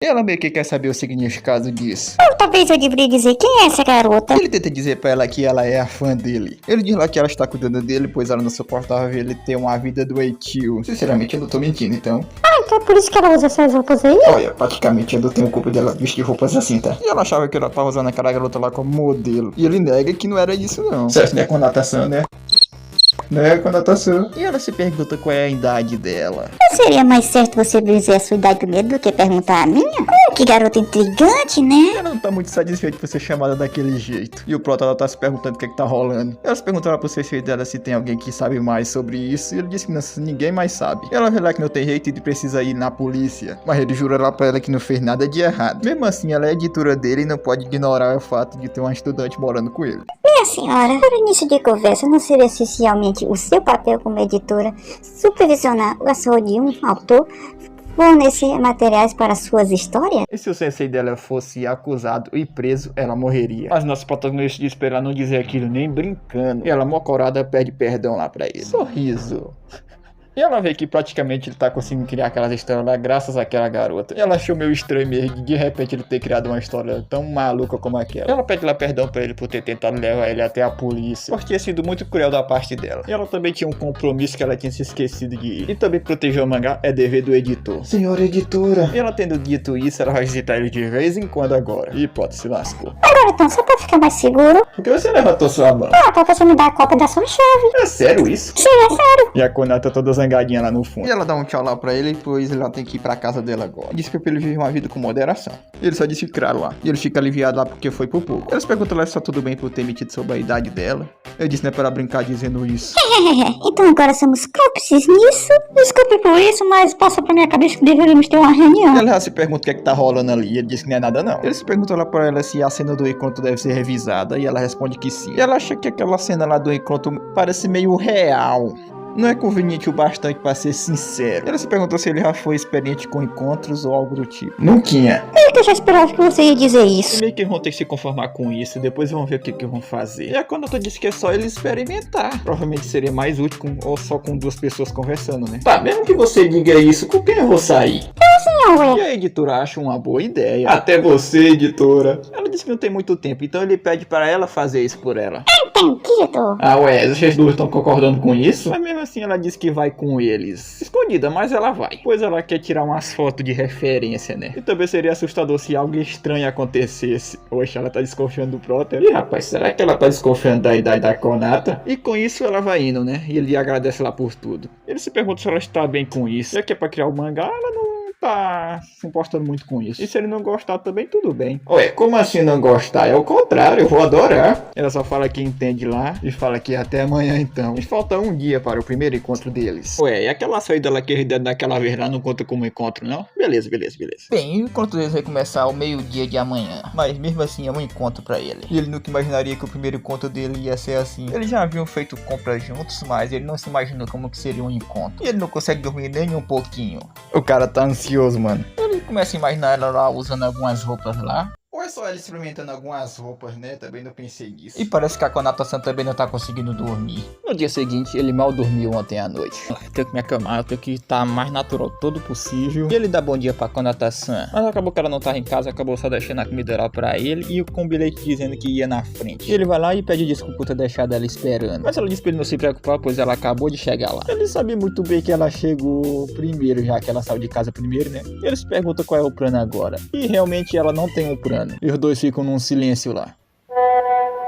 Ela meio que quer saber o significado disso. Talvez eu deveria dizer quem é essa garota. Ele tenta dizer pra ela que ela é a fã dele. Ele diz lá que ela está cuidando dele, pois ela não suportava ver ele ter uma vida doentio. Sinceramente, eu não tô mentindo, então. Então é por isso que ela usa essas roupas aí? Olha, praticamente eu não tenho culpa dela vestir roupas assim, tá? E ela achava que ela tava usando aquela garota lá como modelo. E ele nega que não era isso, não. Certo, né? Com natação, né? Né, com natação. E ela se pergunta qual é a idade dela. Seria mais certo você dizer a sua idade primeiro do que perguntar a minha? Que garota intrigante, né? Ela não tá muito satisfeita por ser chamada daquele jeito. E o Prota, ela tá se perguntando o que é que tá rolando. Ela se perguntou lá pro CC dela se tem alguém que sabe mais sobre isso. E ele disse que não, ninguém mais sabe. Ela vê lá que não tem jeito e precisa ir na polícia. Mas ele jura lá pra ela que não fez nada de errado. Mesmo assim, ela é editora dele e não pode ignorar o fato de ter uma estudante morando com ele. Minha senhora, para início de conversa, não seria essencialmente o seu papel como editora supervisionar a saúde de um autor, fornecer materiais para suas histórias? E se o sensei dela fosse acusado e preso, ela morreria. Mas nosso protagonista diz pra ela não dizer aquilo nem brincando. E ela, mocorada, pede perdão lá pra ele. Sorriso. E ela vê que praticamente ele tá conseguindo criar aquelas histórias lá graças àquela garota. E ela achou meio estranho mesmo de repente ele ter criado uma história tão maluca como aquela. Ela pede lá perdão pra ele por ter tentado levar ele até a polícia, por ter sido muito cruel da parte dela. E ela também tinha um compromisso que ela tinha se esquecido de ir. E também proteger o mangá é dever do editor. Senhora editora. E ela tendo dito isso, ela vai visitar ele de vez em quando agora. E pode se lascou. Agora então, só pra ficar mais seguro. Por que você levantou sua mão? Pra você me dar a cópia da sua chave. É sério isso? Sim, é sério. E a Konata toda zangadinha lá no fundo. E ela dá um tchau lá pra ele, pois ela tem que ir pra casa dela agora. Disse que pra ele viver uma vida com moderação. E ele só disse que claro lá. E ele fica aliviado lá porque foi por pouco. Elas perguntam lá se tá tudo bem por ter mentido sobre a idade dela. Eu disse, não é para brincar dizendo isso. Então agora somos cúmplices nisso? Desculpe por isso, mas passa pra minha cabeça que deveríamos ter uma reunião. Ela já se pergunta o que é que tá rolando ali. E ele disse que não é nada não. Ele se pergunta lá pra ela se a cena do encontro deve ser revisada. E ela responde que sim. E ela acha que aquela cena lá do encontro parece meio real. Não é conveniente o bastante pra ser sincero. Ela se perguntou se ele já foi experiente com encontros ou algo do tipo. Nunca. Eu já esperava que você ia dizer isso. Meio que vão ter que se conformar com isso. Depois vão ver o que vão fazer. E a Konata disse que é só ele experimentar. Provavelmente seria mais útil ou só com duas pessoas conversando, né? Tá, mesmo que você diga isso, com quem eu vou sair? E a editora acha uma boa ideia. Até você, editora. Ela disse que não tem muito tempo, então ele pede para ela fazer isso por ela. Entendido. Ah, ué, vocês duas estão concordando com isso? Mas mesmo assim ela diz que vai com eles. Escondida, mas ela vai. Pois ela quer tirar umas fotos de referência, né? E também seria assustador se algo estranho acontecesse. Oxe, ela tá desconfiando do Proter. Ih, rapaz, será que ela tá desconfiando da idade da Konata? E com isso ela vai indo, né? E ele agradece lá por tudo. Ele se pergunta se ela está bem com isso. Já que é pra criar o mangá, ela não tá se importando muito com isso. E se ele não gostar também, tudo bem. Ué, como assim não gostar? É o contrário, eu vou adorar. Ela só fala que entende lá e fala que até amanhã então. E falta um dia para o primeiro encontro deles. Ué, e aquela saída lá que eles deram daquela vez lá não conta como encontro, não? Beleza. Bem, o encontro deles vai começar ao meio-dia de amanhã. Mas mesmo assim é um encontro pra ele. E ele nunca imaginaria que o primeiro encontro dele ia ser assim. Eles já haviam feito compras juntos, mas ele não se imaginou como que seria um encontro. E ele não consegue dormir nem um pouquinho. O cara tá ansioso, mano. Ele começa a imaginar ela lá usando algumas roupas lá. Ou é só ele experimentando algumas roupas, né? Também não pensei nisso. E parece que a Konata-san também não tá conseguindo dormir. No dia seguinte, ele mal dormiu ontem à noite. Eu tenho que me acalmar, eu tenho que estar mais natural todo possível. E ele dá bom dia pra Konata-san. Mas acabou que ela não tava em casa, acabou só deixando a comida lá pra ele. E com um bilhete dizendo que ia na frente. E ele vai lá e pede desculpa por ter deixado ela esperando. Mas ela disse pra ele não se preocupar, pois ela acabou de chegar lá. Ele sabia muito bem que ela chegou primeiro, já que ela saiu de casa primeiro, né? E ele se pergunta qual é o plano agora. E realmente ela não tem um plano. E os dois ficam num silêncio lá.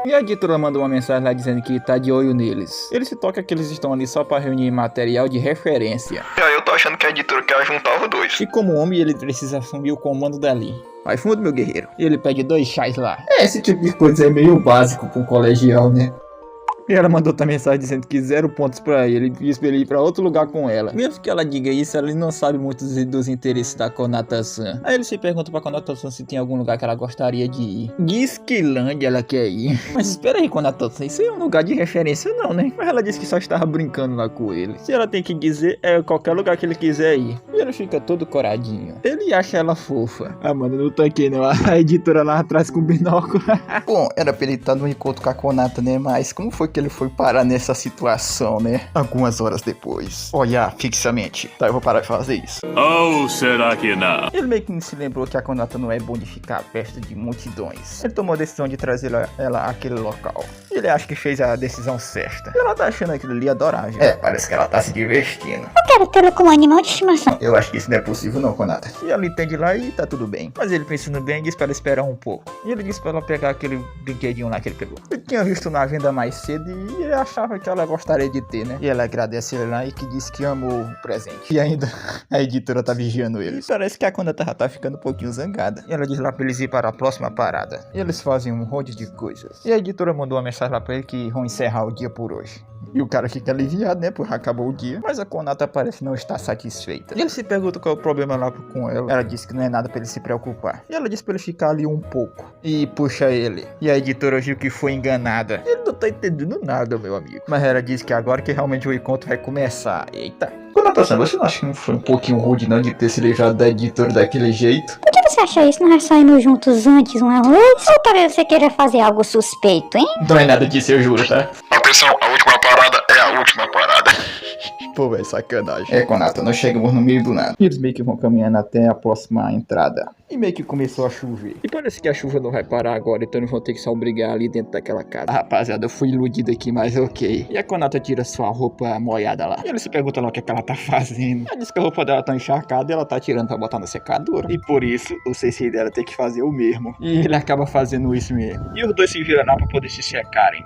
E a editora manda uma mensagem lá dizendo que tá de olho neles. Ele se toca que eles estão ali só pra reunir material de referência. E aí eu tô achando que a editora quer juntar os dois. E como homem, ele precisa assumir o comando dali. Vai fundo, meu guerreiro. E ele pede 2 chás lá. Esse tipo de coisa é meio básico pra um colegial, né? E ela mandou outra mensagem dizendo que 0 pontos pra ele. Ele diz pra ele ir pra outro lugar com ela. Mesmo que ela diga isso, ela não sabe muito dos interesses da Konata-san. Aí ele se pergunta pra Konata-san se tem algum lugar que ela gostaria de ir. Diz que Lândia ela quer ir. Mas espera aí, Konata-san, isso é um lugar de referência não, né? Mas ela disse que só estava brincando lá com ele. Se ela tem que dizer, é qualquer lugar que ele quiser ir. E ele fica todo coradinho. Ele acha ela fofa. Ah, mano, não tanquei não. A editora lá atrás com o binóculo. Bom, era pra ele estar no encontro com a Konata, né? Mas como foi que que ele foi parar nessa situação, né? Algumas horas depois. Olhar fixamente. Tá, eu vou parar de fazer isso. Ou será que não? Ele meio que se lembrou que a Konata não é bom de ficar perto de multidões. Ele tomou a decisão de trazer ela àquele local. Ele acha que fez a decisão certa. Ela tá achando aquilo ali adorável. Parece que ela tá se divertindo. Eu quero tê-lo como animal de estimação. Eu acho que isso não é possível não, Konata. E ela entende lá e tá tudo bem. Mas ele pensando bem, disse pra ela esperar um pouco. E ele disse pra ela pegar aquele brinquedinho lá que ele pegou. Ele tinha visto na venda mais cedo e ele achava que ela gostaria de ter, né? E ela agradece ele lá e que disse que amou o presente. E ainda a editora tá vigiando ele. E parece que a Konata já tá ficando um pouquinho zangada. E ela diz lá pra eles ir para a próxima parada. E eles fazem um monte de coisas. E a editora mandou uma mensagem lá pra ele que vão encerrar o dia por hoje. E o cara fica aliviado, né? Porque acabou o dia. Mas a Konata parece não estar satisfeita. E ele se pergunta qual é o problema lá com ela. Ela disse que não é nada pra ele se preocupar. E ela disse pra ele ficar ali um pouco. E puxa ele. E a editora viu que foi enganada. Ele não tá entendendo nada, meu amigo. Mas ela disse que agora que realmente o encontro vai começar. Eita. Konata-san, você não acha que não foi um pouquinho rude não de ter se livrado da editora daquele jeito? Por que você acha isso? Nós saímos juntos antes uma vez? Ou talvez você queira fazer algo suspeito, hein? Não é nada disso, eu juro, tá? Atenção, a última parada é a última parada. Pô, velho, sacanagem. Konata, nós chegamos no meio do nada. E eles meio que vão caminhando até a próxima entrada. E meio que começou a chover. E parece que a chuva não vai parar agora, então eles vão ter que se obrigar ali dentro daquela casa. Rapaziada, eu fui iludido aqui, mas ok. E a Konata tira sua roupa molhada lá. E ele se pergunta lá o que é que ela tá fazendo. Ela diz que a roupa dela tá encharcada e ela tá tirando pra botar na secadora. E por isso, o sensei dela tem que fazer o mesmo. E ele acaba fazendo isso mesmo. E os dois se viram lá pra poder se secarem.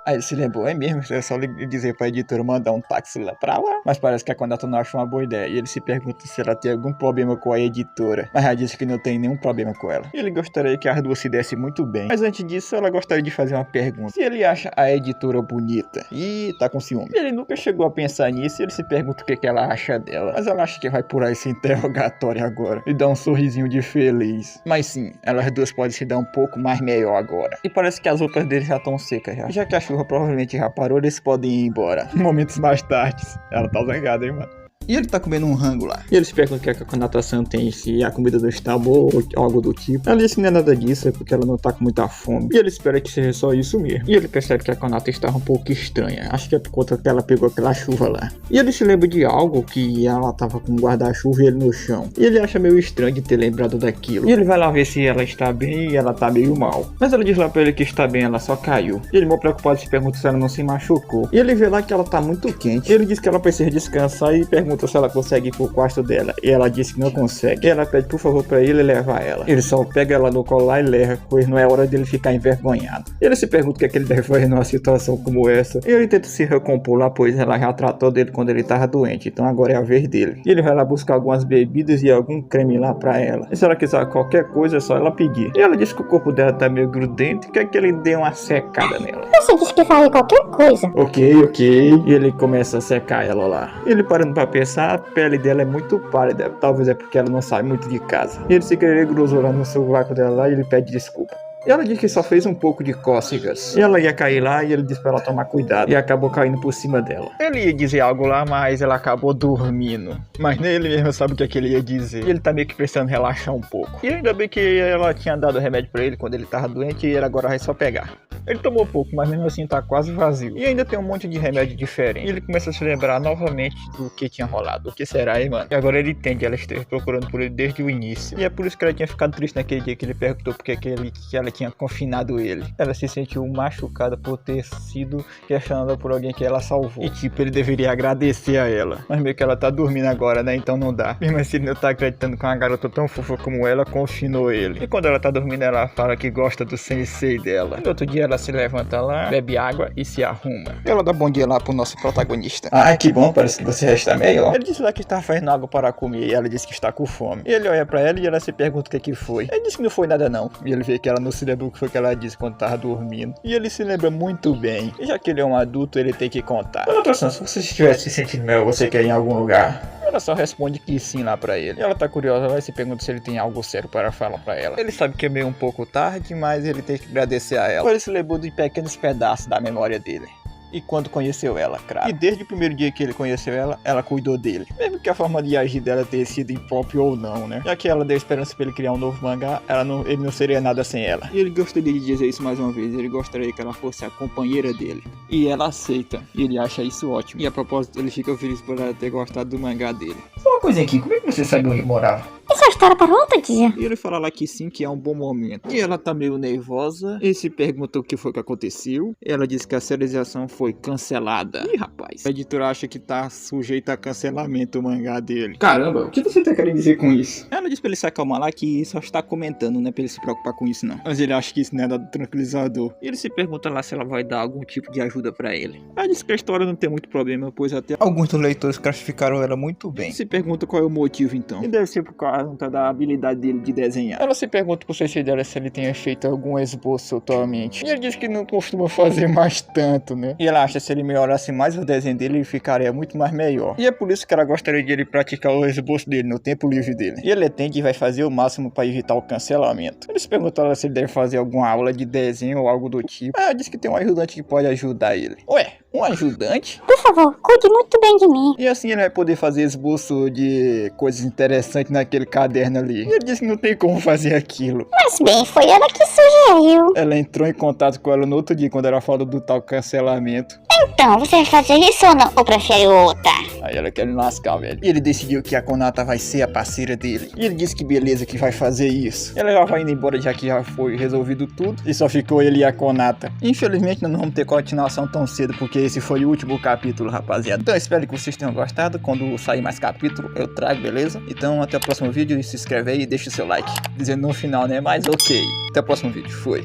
Aí ele se lembrou, é mesmo, é só dizer pra editora mandar um táxi lá pra lá. Mas parece que a Konata não acha uma boa ideia. E ele se pergunta se ela tem algum problema com a editora. Mas ela disse que não tem nenhum problema com ela. E ele gostaria que as duas se dessem muito bem. Mas antes disso, ela gostaria de fazer uma pergunta. Se ele acha a editora bonita. E tá com ciúme. Ele nunca chegou a pensar nisso e ele se pergunta o que ela acha dela. Mas ela acha que vai por aí esse interrogatório agora. E dá um sorrisinho de feliz. Mas sim, elas duas podem se dar um pouco mais melhor agora. E parece que as roupas dele já estão secas já. Já que a chuva provavelmente já parou, eles podem ir embora. Momentos mais tarde. Ela tá zangada, hein, mano. E ele tá comendo um rango lá. E eles perguntam o que a Konata-san tem, se a comida não está boa ou algo do tipo. Ela diz que não é nada disso, é porque ela não tá com muita fome. E ele espera que seja só isso mesmo. E ele percebe que a Konata estava um pouco estranha. Acho que é por conta que ela pegou aquela chuva lá. E ele se lembra de algo, que ela tava com um guarda-chuva e ele no chão. E ele acha meio estranho de ter lembrado daquilo. E ele vai lá ver se ela está bem e ela tá meio mal. Mas ela diz lá pra ele que está bem, ela só caiu. E ele, mal preocupado, se pergunta se ela não se machucou. E ele vê lá que ela tá muito quente. E ele diz que ela precisa descansar e pergunta se ela consegue ir pro quarto dela. E ela disse que não consegue. E ela pede por favor pra ele levar ela. Ele só pega ela no colo lá e leva, pois não é hora dele ficar envergonhado. Ele se pergunta o que é que ele deve fazer numa situação como essa. E ele tenta se recompor lá, pois ela já tratou dele quando ele tava doente. Então agora é a vez dele. E ele vai lá buscar algumas bebidas e algum creme lá pra ela. E se ela quiser qualquer coisa, é só ela pedir. E ela diz que o corpo dela tá meio grudento e quer que ele dê uma secada nela. Você disse que faria qualquer coisa. Ok. E ele começa a secar ela lá. Ele parando pra pensar, a pele dela é muito pálida. Talvez é porque ela não sai muito de casa. E ele se querer grudou lá no sovaco dela lá e ele pede desculpa. E ela disse que só fez um pouco de cócegas. E ela ia cair lá e ele disse pra ela tomar cuidado. E acabou caindo por cima dela. Ele ia dizer algo lá, mas ela acabou dormindo. Mas nem ele mesmo sabe o que é que ele ia dizer. E ele tá meio que precisando relaxar um pouco. E ainda bem que ela tinha dado remédio pra ele quando ele tava doente e ele agora vai só pegar. Ele tomou pouco, mas mesmo assim tá quase vazio. E ainda tem um monte de remédio diferente. E ele começa a se lembrar novamente do que tinha rolado. O que será, hein, mano? E agora ele entende, ela esteve procurando por ele desde o início. E é por isso que ela tinha ficado triste naquele dia que ele perguntou porque que ela tinha confinado ele. Ela se sentiu machucada por ter sido questionada por alguém que ela salvou. E tipo, ele deveria agradecer a ela. Mas meio que ela tá dormindo agora, né? Então não dá. Mesmo assim, ele não tá acreditando que uma garota tão fofa como ela confinou ele. E quando ela tá dormindo, ela fala que gosta do sensei dela. E no outro dia ela se levanta lá, bebe água e se arruma. E ela dá bom dia lá pro nosso protagonista. Ah, que bom, parece que você já está melhor. Ele disse lá que está fazendo algo para comer e ela disse que está com fome. E ele olha pra ela e ela se pergunta o que foi. Ele disse que não foi nada não. E ele vê que ela não se lembra o que foi que ela disse quando tava dormindo. E ele se lembra muito bem. E já que ele é um adulto, ele tem que contar. Se você estivesse se sentindo melhor, você quer ir em algum lugar? Ela só responde que sim lá pra ele. E ela tá curiosa, vai se pergunta se ele tem algo sério para falar pra ela. Ele sabe que é meio um pouco tarde, mas ele tem que agradecer a ela. Ele se lembrou de pequenos pedaços da memória dele. e quando conheceu ela, claro. E desde o primeiro dia que ele conheceu ela, ela cuidou dele. Mesmo que a forma de agir dela tenha sido imprópria ou não, né? Já que ela deu esperança pra ele criar um novo mangá, ele não seria nada sem ela. E ele gostaria de dizer isso mais uma vez, ele gostaria que ela fosse a companheira dele. E ela aceita, e ele acha isso ótimo. E a propósito, ele fica feliz por ela ter gostado do mangá dele. Só uma coisa aqui, como é que você sabe onde morava? Essa é a história para outro dia. E ele fala lá que sim, que é um bom momento. E ela tá meio nervosa. Ele se pergunta o que foi que aconteceu. Ela diz que a serialização foi cancelada. Ih, rapaz. A editora acha que tá sujeita a cancelamento o mangá dele. Caramba, o que você tá querendo dizer com isso? Ela diz pra ele se acalmar lá que só está comentando, não é pra ele se preocupar com isso não. Mas ele acha que isso não é nada tranquilizador. E ele se pergunta lá se ela vai dar algum tipo de ajuda pra ele. Ela diz que a história não tem muito problema, pois até alguns dos leitores classificaram ela muito bem. Ele se pergunta qual é o motivo então. E deve ser por causa da habilidade dele de desenhar. Ela se pergunta pro suicídio dela se ele tenha feito algum esboço atualmente. E ele diz que não costuma fazer mais tanto, né? E ela acha que se ele melhorasse mais o desenho dele, ele ficaria muito mais melhor. E é por isso que ela gostaria de ele praticar o esboço dele no tempo livre dele. E ele entende e vai fazer o máximo para evitar o cancelamento. Ele se pergunta se ele deve fazer alguma aula de desenho ou algo do tipo. Ela diz que tem um ajudante que pode ajudar ele. Ué, um ajudante? Por favor, cuide muito bem de mim. E assim ele vai poder fazer esboço de coisas interessantes naquele caderno ali. E ele disse que não tem como fazer aquilo. Mas bem, foi ela que sugeriu. Ela entrou em contato com ela no outro dia, quando ela falou do tal cancelamento. Então, você vai fazer isso ou não? Ou prefere outra? Aí ela quer me lascar, velho. E ele decidiu que a Konata vai ser a parceira dele. E ele disse que beleza, que vai fazer isso. Ela já vai indo embora, já que já foi resolvido tudo. E só ficou ele e a Konata. Infelizmente, não vamos ter continuação tão cedo, porque esse foi o último capítulo, rapaziada. Então, espero que vocês tenham gostado. Quando sair mais capítulo, eu trago, beleza? Então, até o próximo vídeo. E se inscreve aí e deixa o seu like. Dizendo no final, né? Mas ok. Até o próximo vídeo. Fui.